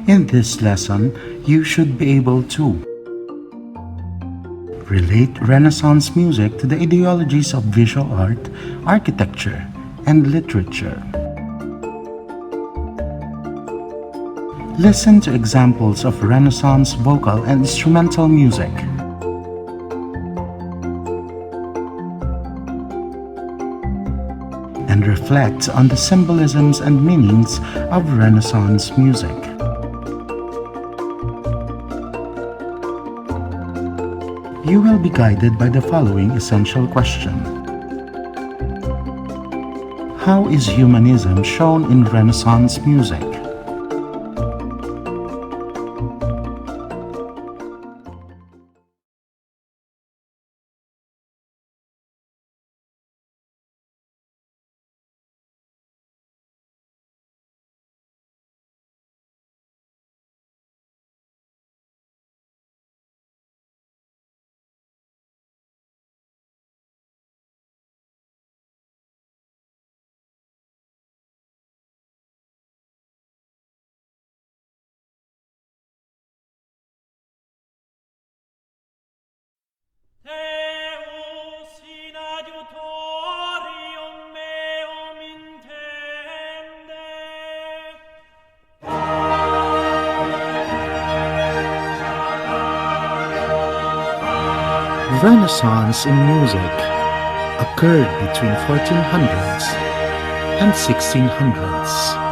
In this lesson, you should be able to relate Renaissance music to the ideologies of visual art, architecture, and literature. Listen to examples of Renaissance vocal and instrumental music. And reflect on the symbolisms and meanings of Renaissance music. You will be guided by the following essential question. How is humanism shown in Renaissance music? Deus in adiutorium meum intende. Renaissance in music occurred between 1400s and 1600s.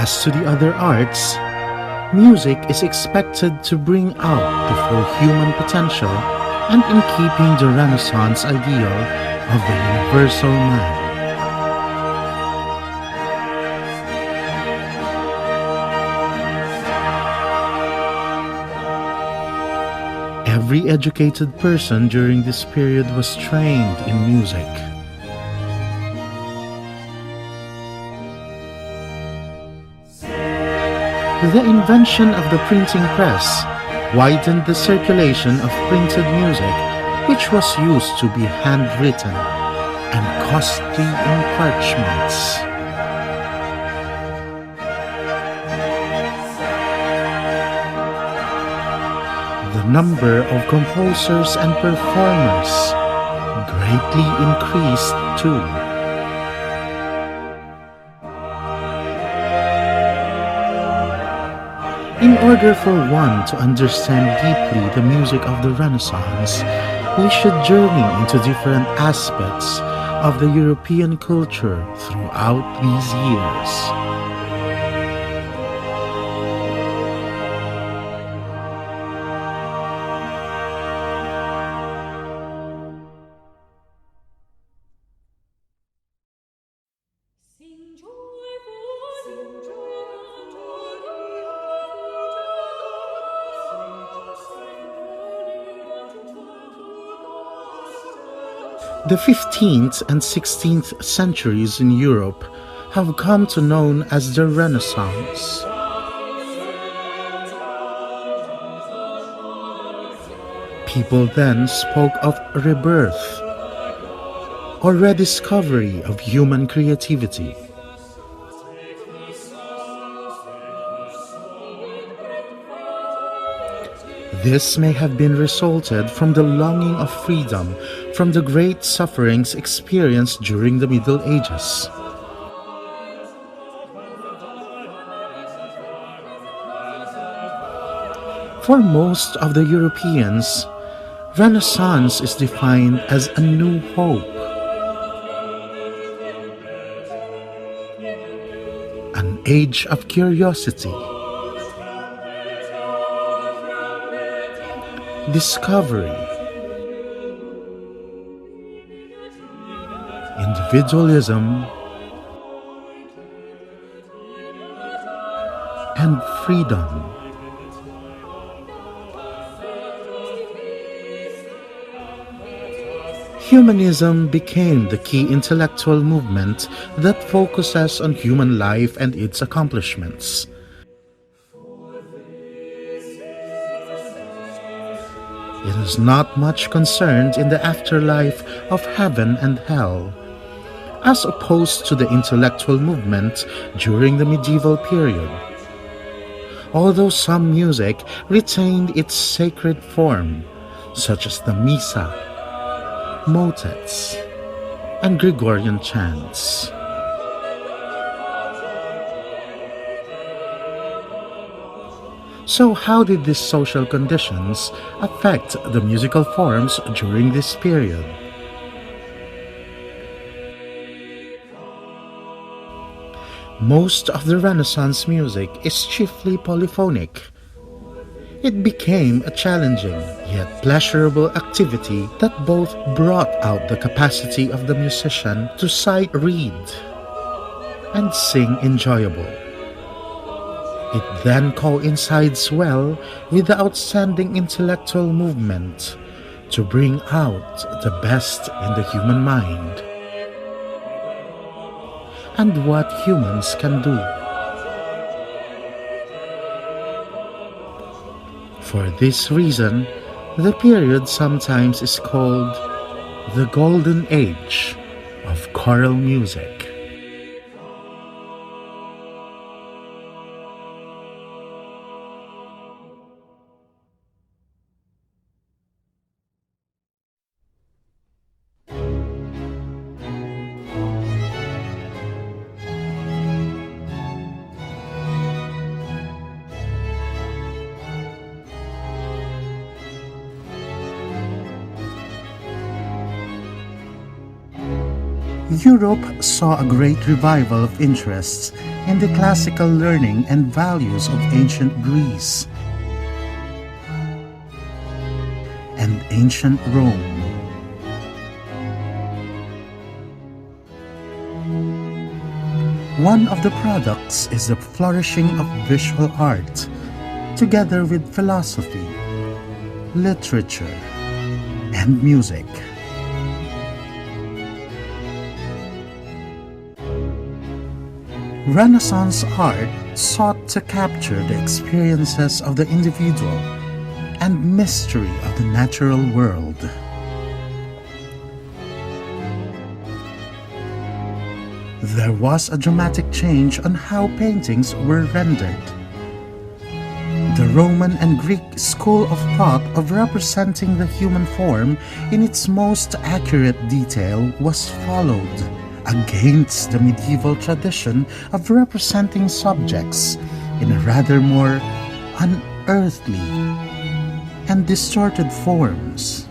As to the other arts, music is expected to bring out the full human potential and in keeping the Renaissance ideal of the universal man. Every educated person during this period was trained in music. The invention of the printing press widened the circulation of printed music, which was used to be handwritten and costly in parchments. The number of composers and performers greatly increased too. In order for one to understand deeply the music of the Renaissance, we should journey into different aspects of the European culture throughout these years. The 15th and 16th centuries in Europe have come to known as the Renaissance. People then spoke of rebirth or rediscovery of human creativity. This may have been resulted from the longing of freedom from the great sufferings experienced during the Middle Ages. For most of the Europeans, Renaissance is defined as a new hope, an age of curiosity, discovery, individualism, and freedom. Humanism became the key intellectual movement that focuses on human life and its accomplishments. It is not much concerned in the afterlife of heaven and hell, as opposed to the intellectual movement during the medieval period. Although some music retained its sacred form, such as the Missa, motets, and Gregorian chants. So how did these social conditions affect the musical forms during this period? Most of the Renaissance music is chiefly polyphonic. It became a challenging yet pleasurable activity that both brought out the capacity of the musician to sight read and sing enjoyable. It then coincides well with the outstanding intellectual movement to bring out the best in the human mind and what humans can do. For this reason, the period sometimes is called the Golden Age of choral music. Europe saw a great revival of interests in the classical learning and values of ancient Greece and ancient Rome. One of the products is the flourishing of visual art, together with philosophy, literature, and music. Renaissance art sought to capture the experiences of the individual and mystery of the natural world. There was a dramatic change on how paintings were rendered. The Roman and Greek school of thought of representing the human form in its most accurate detail was followed, against the medieval tradition of representing subjects in a rather more unearthly and distorted forms.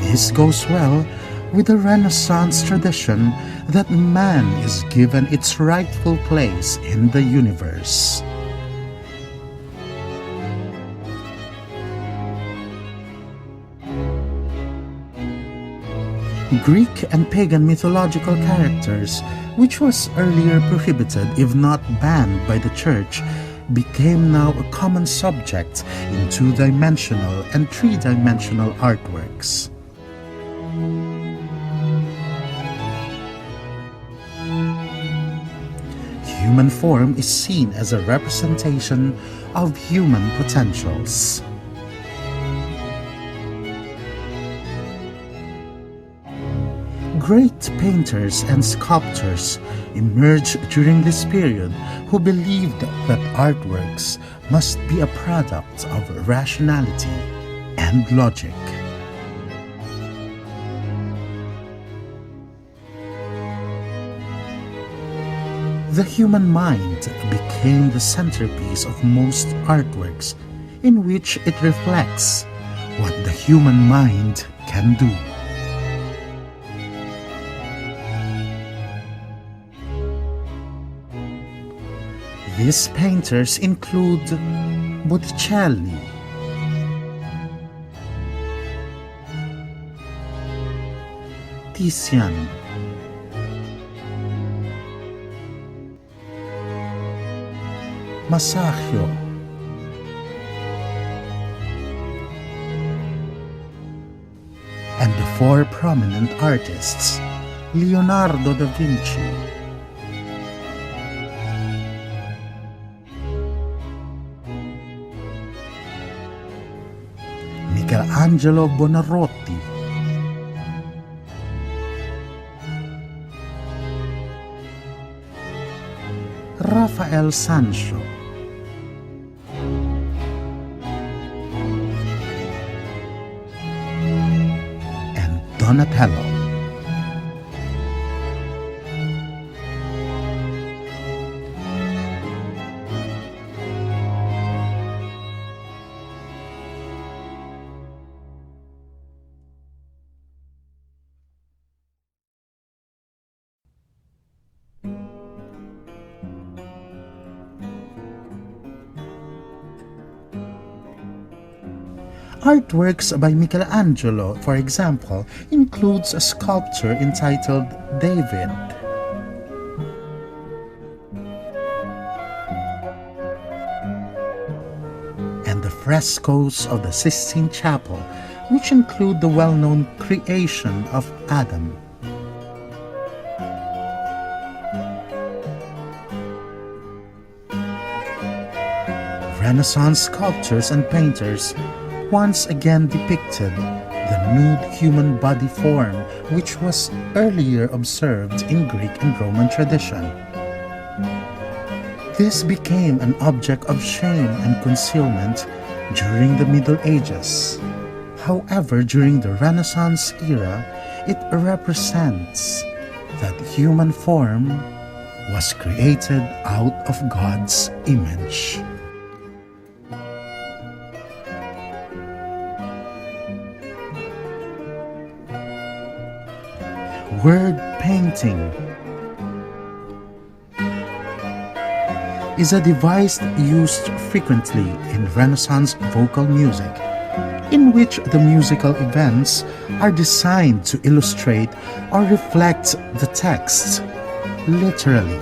This goes well with the Renaissance tradition that man is given its rightful place in the universe. Greek and pagan mythological characters, which was earlier prohibited if not banned by the Church, became now a common subject in two-dimensional and three-dimensional artworks. Human form is seen as a representation of human potentials. Great painters and sculptors emerged during this period who believed that artworks must be a product of rationality and logic. The human mind became the centerpiece of most artworks, in which it reflects what the human mind can do. These painters include Botticelli, Titian, Masaccio, and the four prominent artists, Leonardo da Vinci, Michelangelo Buonarroti, Rafael Sancho, and Donatello. Artworks by Michelangelo, for example, includes a sculpture entitled David, and the frescoes of the Sistine Chapel, which include the well-known creation of Adam. Renaissance sculptors and painters once again depicted the nude human body form which was earlier observed in Greek and Roman tradition. This became an object of shame and concealment during the Middle Ages. However, during the Renaissance era, it represents that human form was created out of God's image. Word painting is a device used frequently in Renaissance vocal music, in which the musical events are designed to illustrate or reflect the text, literally.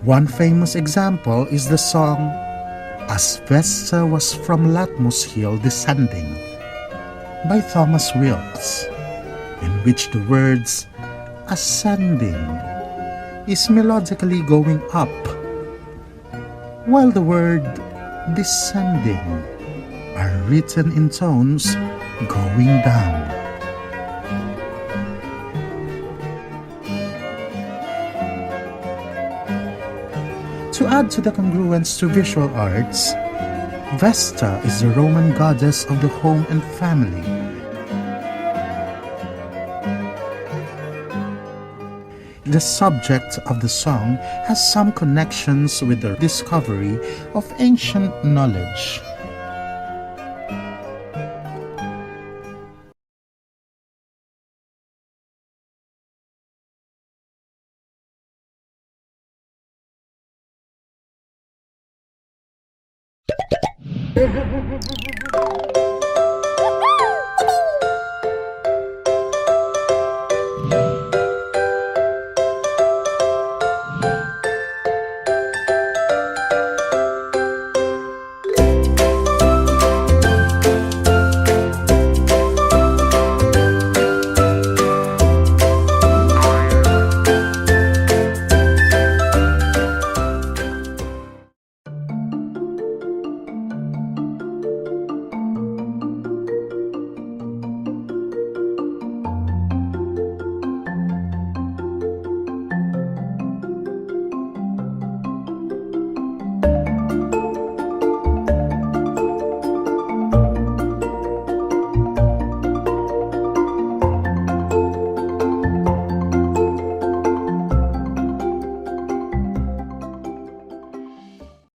One famous example is the song As Vesta Was From Latmos Hill Descending by Thomas Wilkes, in which the words ascending is melodically going up, while the word descending are written in tones going down. To add to the congruence to visual arts, Vesta is the Roman goddess of the home and family. The subject of the song has some connections with the discovery of ancient knowledge.